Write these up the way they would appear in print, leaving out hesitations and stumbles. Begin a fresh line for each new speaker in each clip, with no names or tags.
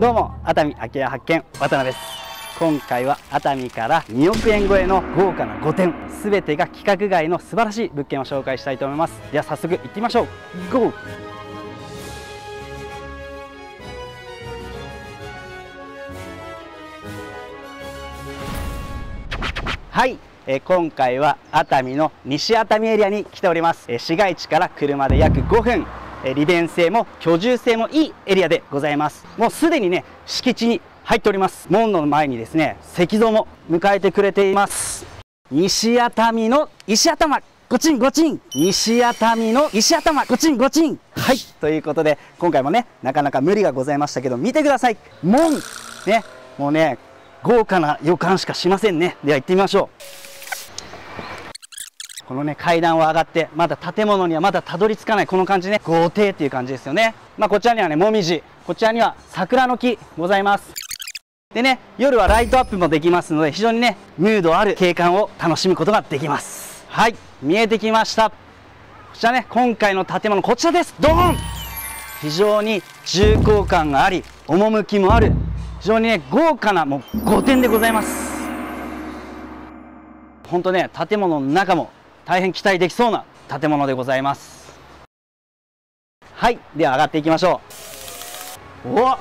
どうも、熱海空き家発見、渡辺です。今回は熱海から2億円超えの豪華な5点、全てが規格外の素晴らしい物件を紹介したいと思います。では早速行ってみましょう。ゴー。はい、今回は熱海の西熱海エリアに来ております。市街地から車で約5分、利便性も居住性もいいエリアでございます。もうすでにね、敷地に入っております。門の前にですね、石像も迎えてくれています。西熱海の石頭、ごちんごちん。西熱海の石頭、ごちんごちん。はい、ということで今回もね、なかなか無理がございましたけど、見てください。門ね、もうね、豪華な予感しかしませんね。では行ってみましょう。このね、階段を上がってまだ建物にはまだたどり着かないこの感じね、豪邸っていう感じですよね。こちらにはね、もみじ、こちらには桜の木ございます。でね、夜はライトアップもできますので、非常にね、ムードある景観を楽しむことができます。はい、見えてきました。こちらね、今回の建物こちらです。ドーン。非常に重厚感があり、趣もある、非常にね、豪華なもう5点でございます。本当ね、建物の中も大変期待できそうな建物でございます。はい、では上がっていきましょう。お、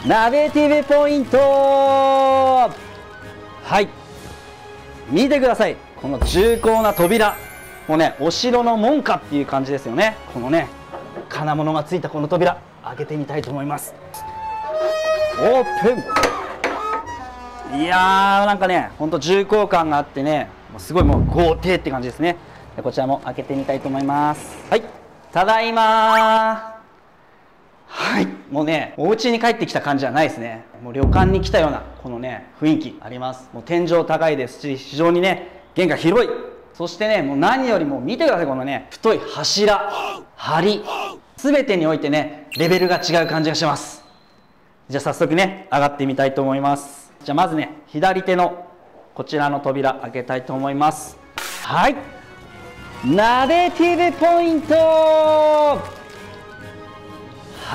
ナビティブポイント。はい、見てください、この重厚な扉。もうね、お城の門かっていう感じですよね。このね、金物がついたこの扉、開けてみたいと思います。オープン。いやー、なんかね、ほんと重厚感があってね、すごいもう豪邸って感じですね。こちらも開けてみたいと思います。はい、ただいまー。はい、もうね、お家に帰ってきた感じじゃないですね。もう旅館に来たようなこのね、雰囲気あります。もう天井高いですし、非常にね、玄関広い。そしてね、もう何よりも見てください、このね、太い柱、梁、全てにおいてね、レベルが違う感じがします。じゃあ早速ね、上がってみたいと思います。じゃあまずね、左手のこちらの扉開けたいと思います。はい、ナレティブポイント。は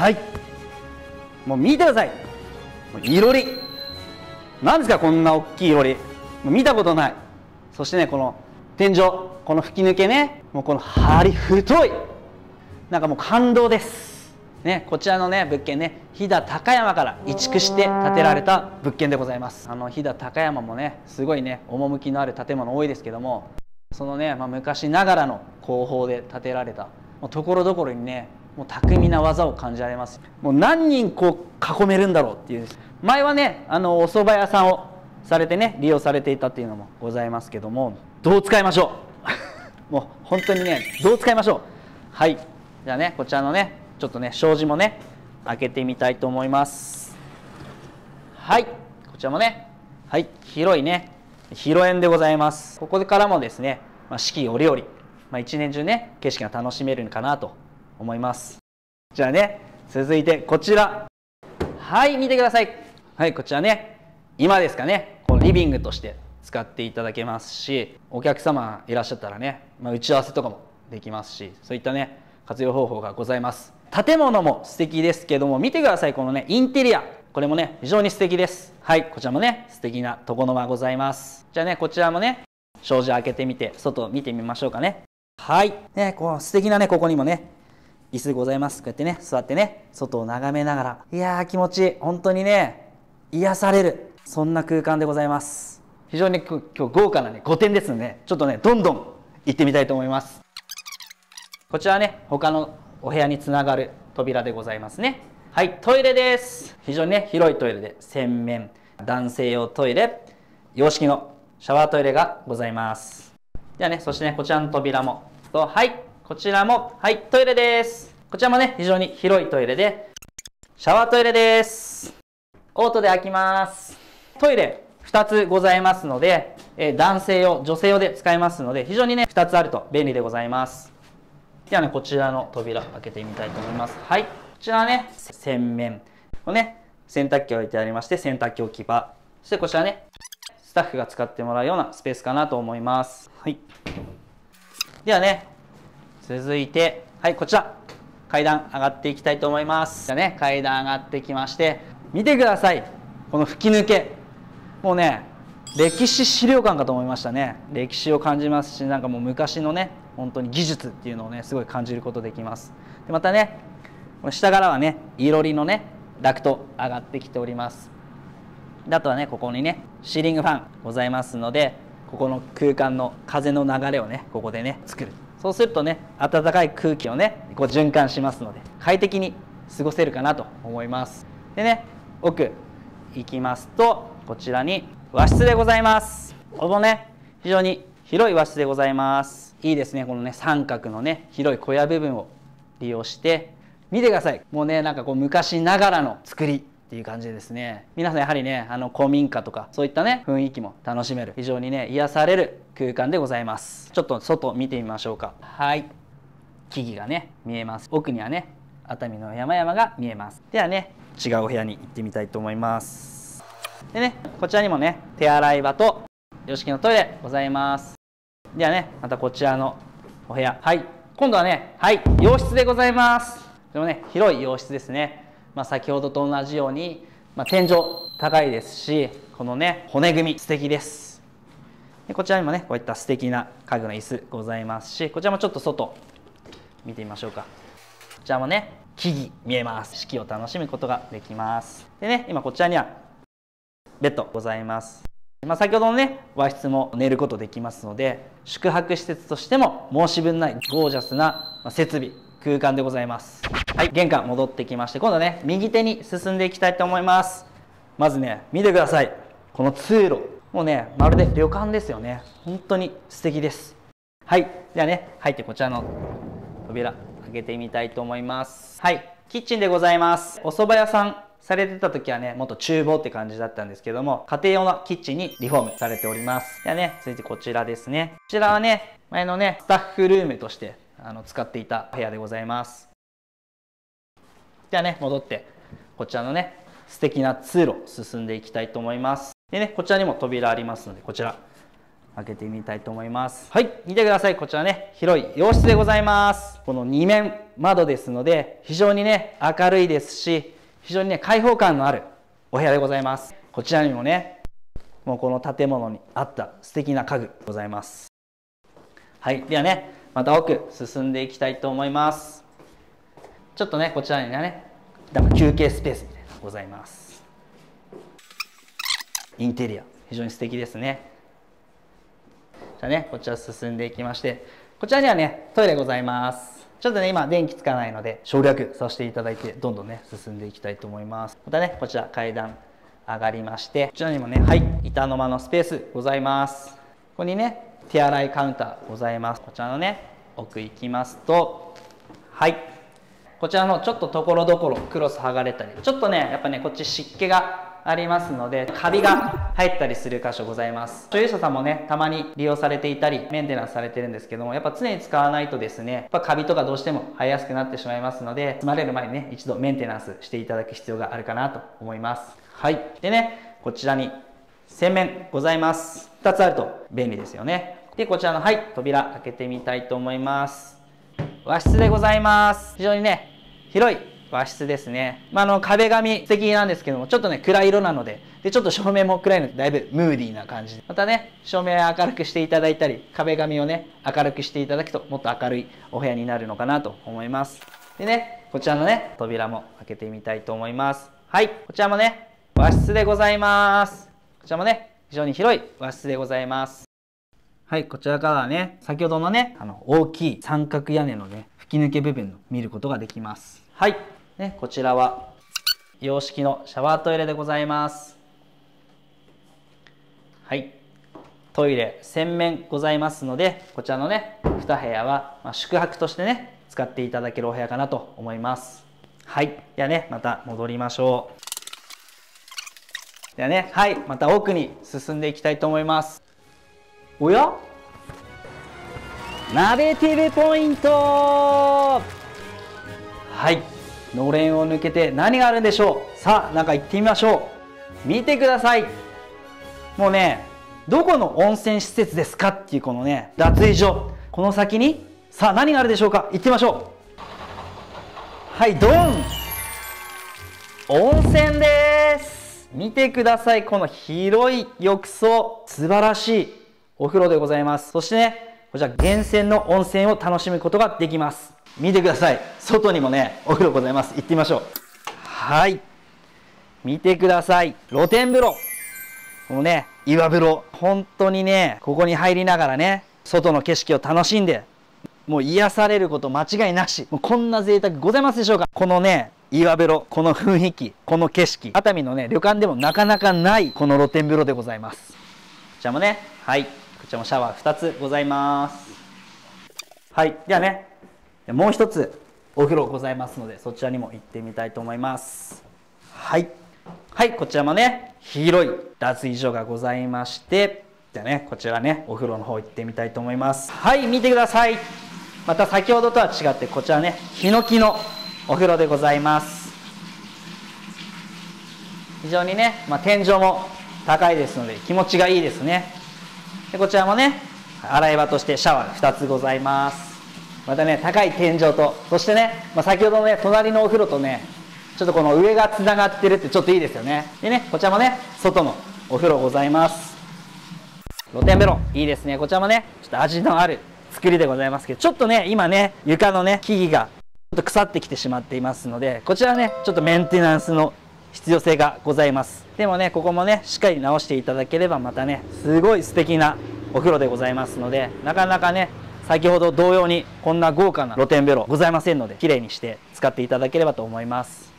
い、もう見てください、いろり。何ですかこんな大きいいろり、見たことない。そしてね、この天井、この吹き抜けね、もうこの梁太い、なんかもう感動ですね。こちらのね、物件ね、飛騨高山から移築して建てられた物件でございます。飛騨高山もね、すごいね、趣のある建物多いですけども、そのね、昔ながらの工法で建てられた、もうところどころにね、もう巧みな技を感じられます。もう何人こう囲めるんだろうっていう。前はね、お蕎麦屋さんをされてね、利用されていたっていうのもございますけども、どう使いましょうもう本当にね、どう使いましょう。はい、じゃあね、こちらのね、ちょっとね、障子もね、開けてみたいと思います。はい、こちらもね、はい、広いね、広縁でございます。ここからもですね、四季折々、一年中ね、景色が楽しめるのかなと思います。じゃあね、続いてこちら。はい、見てください。はい、こちらね、今ですかね、このリビングとして使っていただけますし、お客様いらっしゃったらね、打ち合わせとかもできますし、そういったね、活用方法がございます。建物も素敵ですけども、見てください、このね、インテリア。これもね、非常に素敵です。はい、こちらもね、素敵な床の間ございます。じゃあね、こちらもね、障子開けてみて、外見てみましょうかね。はい、ね、この素敵なね、ここにもね、椅子ございます。こうやってね、座ってね、外を眺めながら、いやー気持ちいい。本当にね、癒される、そんな空間でございます。非常に今日豪華なね、5点ですので、ちょっとね、どんどん行ってみたいと思います。こちらはね、他のお部屋につながる扉でございますね。はい、トイレです。非常にね、広いトイレで、洗面、男性用トイレ、洋式のシャワートイレがございます。ではね、そしてね、こちらの扉も、はい、こちらも、はい、トイレです。こちらもね、非常に広いトイレで、シャワートイレです。オートで開きます。トイレ2つございますので、男性用、女性用で使えますので、非常にね、2つあると便利でございます。ではね、こちらの扉開けてみたいと思います。はい、こちらはね、洗面のね、洗濯機が置いてありまして、洗濯機置き場。そしてこちらね、スタッフが使ってもらうようなスペースかなと思います。はい。ではね、続いて、はい、こちら。階段上がっていきたいと思います。じゃあね、階段上がってきまして、見てください。この吹き抜け。もうね、歴史資料館かと思いましたね。歴史を感じますし、なんかもう昔のね、本当に技術っていうのをね、すごい感じることできます。でまたね、この下からはね、いろりのね、ダクト上がってきております。であとはね、ここにね、シーリングファンございますので、ここの空間の風の流れをね、ここでね、作る。そうするとね、暖かい空気をね、こう循環しますので、快適に過ごせるかなと思います。でね、奥行きますと、こちらに和室でございます。このね、非常に広い和室でございます。いいですね、このね、三角のね、広い小屋部分を利用して、見てください。もうね、なんかこう昔ながらの作りっていう感じですね。皆さんやはりね、古民家とかそういったね、雰囲気も楽しめる、非常にね、癒される空間でございます。ちょっと外見てみましょうか。はい、木々がね見えます。奥にはね、熱海の山々が見えます。ではね、違うお部屋に行ってみたいと思います。でね、こちらにもね、手洗い場と洋式のトイレございます。ではね、またこちらのお部屋、はい、今度はね、はい、洋室でございます。でもね、広い洋室ですね。先ほどと同じように、天井高いですし、このね、骨組み素敵です。でこちらにもね、こういった素敵な家具の椅子ございますし、こちらもちょっと外見てみましょうか。こちらもね、木々見えます。四季を楽しむことができます。でね、今こちらにはベッドございます。先ほどのね、和室も寝ることできますので、宿泊施設としても申し分ないゴージャスな設備空間でございます。はい、玄関戻ってきまして、今度はね、右手に進んでいきたいと思います。まずね、見てください。この通路、もうね、まるで旅館ですよね。本当に素敵です。はい、ではね、入ってこちらの扉開けてみたいと思います。はい、キッチンでございます。お蕎麦屋さんされてた時はね、もっと厨房って感じだったんですけども、家庭用のキッチンにリフォームされております。ではね、続いてこちらですね。こちらはね、前のね、スタッフルームとして使っていた部屋でございます。ではね、戻ってこちらのね、素敵な通路進んでいきたいと思います。でね、こちらにも扉ありますので、こちら開けてみたいと思います。はい、見てください。こちらね、広い洋室でございます。この2面窓ですので、非常にね、明るいですし、非常にね、開放感のあるお部屋でございます。こちらにもね、もうこの建物に合った素敵な家具ございます。はい、ではね、また奥進んでいきたいと思います。ちょっとね、こちらにね、休憩スペースみたいなのがございます。インテリア非常に素敵ですね。じゃあね、こちら進んでいきまして、こちらにはね、トイレございます。ちょっとね、今電気つかないので省略させていただいて、どんどんね進んでいきたいと思います。またね、こちら階段上がりまして、こちらにもね、はい、板の間のスペースございます。ここにね、手洗いカウンターございます。こちらのね、奥行きますと、はい、こちらのちょっとところどころクロス剥がれたり、ちょっとね、やっぱね、こっち湿気がありますので、カビが入ったりする箇所ございます。所有者さんもね、たまに利用されていたり、メンテナンスされてるんですけども、やっぱ常に使わないとですね、やっぱカビとかどうしても生えやすくなってしまいますので、積まれる前にね、一度メンテナンスしていただく必要があるかなと思います。はい。でね、こちらに洗面ございます。2つあると便利ですよね。で、こちらの、はい、扉開けてみたいと思います。和室でございます。非常にね、広い和室ですね。壁紙素敵なんですけども、ちょっとね、暗い色なので、ちょっと照明も暗いので、だいぶムーディーな感じで。またね、照明を明るくしていただいたり、壁紙をね、明るくしていただくと、もっと明るいお部屋になるのかなと思います。でね、こちらのね、扉も開けてみたいと思います。はい、こちらもね、和室でございます。こちらもね、非常に広い和室でございます。はい、こちらからはね、先ほどのね、大きい三角屋根のね、吹き抜け部分を見ることができます。はい、ね、こちらは洋式のシャワートイレでございます。はい、トイレ洗面ございますので、こちらのね、2部屋は、宿泊としてね、使っていただけるお部屋かなと思います。はい、ではね、また戻りましょう。ではね、はい、また奥に進んでいきたいと思います。おや？ナベティブポイント！はい、のれんを抜けて何があるんでしょう。さあ、中行ってみましょう。見てください。もうね、どこの温泉施設ですかっていうこのね、脱衣所。この先に、さあ何があるでしょうか。行ってみましょはい、ドン。温泉です。見てください、この広い浴槽、素晴らしいお風呂でございます。そしてね、こちら源泉の温泉を楽しむことができます。見てください、外にもねお風呂ございます。行ってみましょう。はい、見てください、露天風呂。このね岩風呂、本当にねここに入りながらね外の景色を楽しんで、もう癒されること間違いなし。もうこんな贅沢ございますでしょうか。このね岩風呂、この雰囲気、この景色、熱海のね旅館でもなかなかないこの露天風呂でございます。こちらもね、はい、こちらもシャワー2つございます。はい、ではねもう一つお風呂ございますので、そちらにも行ってみたいと思います。はい、はい、こちらもね広い脱衣所がございまして、じゃあねこちらねお風呂の方行ってみたいと思います。はい、見てください。また先ほどとは違ってこちらねヒノキのお風呂でございます。非常にね、天井も高いですので気持ちがいいですね。でこちらもね洗い場としてシャワー2つございます。またね高い天井と、そしてね、先ほどのね隣のお風呂とねちょっとこの上がつながってるってちょっといいですよね。でねこちらもね外のお風呂ございます。露天風呂いいですね。こちらもねちょっと味のある作りでございますけど、ちょっとね今ね床のね木々がちょっと腐ってきてしまっていますので、こちらねちょっとメンテナンスの必要性がございます。でもねここもねしっかり直していただければまたねすごい素敵なお風呂でございますので、なかなかね先ほど同様にこんな豪華な露天風呂ございませんので、綺麗にして使っていただければと思います。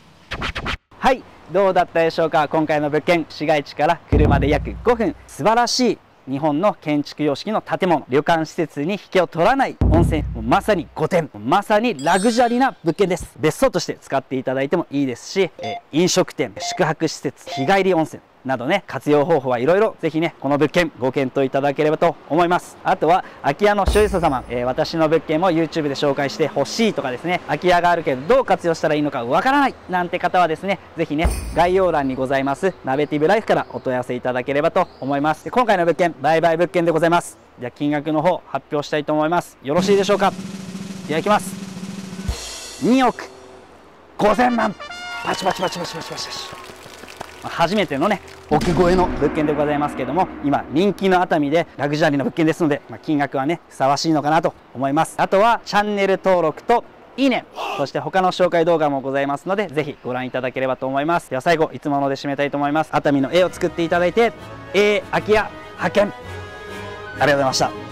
はい、どうだったでしょうか。今回の物件、市街地から車で約5分、素晴らしい日本の建築様式の建物、旅館施設に引けを取らない温泉、もうまさに5点、まさにラグジュアリーな物件です。別荘として使っていただいてもいいですし、飲食店、宿泊施設、日帰り温泉などね、活用方法はいろいろぜひねこの物件ご検討いただければと思います。あとは空き家の所有者様、私の物件も YouTube で紹介してほしいとかですね、空き家があるけどどう活用したらいいのかわからないなんて方はですね、ぜひね概要欄にございますナベティブライフからお問い合わせいただければと思います。で今回の物件売買物件でございます。じゃあ金額の方発表したいと思います。よろしいでしょうか。いただきます。2億5000万。パチパチパチパチパチパチパチ。初めてのね億超えの物件でございますけども、今人気の熱海でラグジュアリーな物件ですので、金額はねふさわしいのかなと思います。あとはチャンネル登録といいね、そして他の紹介動画もございますので、ぜひご覧いただければと思います。では最後いつもので締めたいと思います。熱海の絵を作っていただいて空き家発見、ありがとうございました。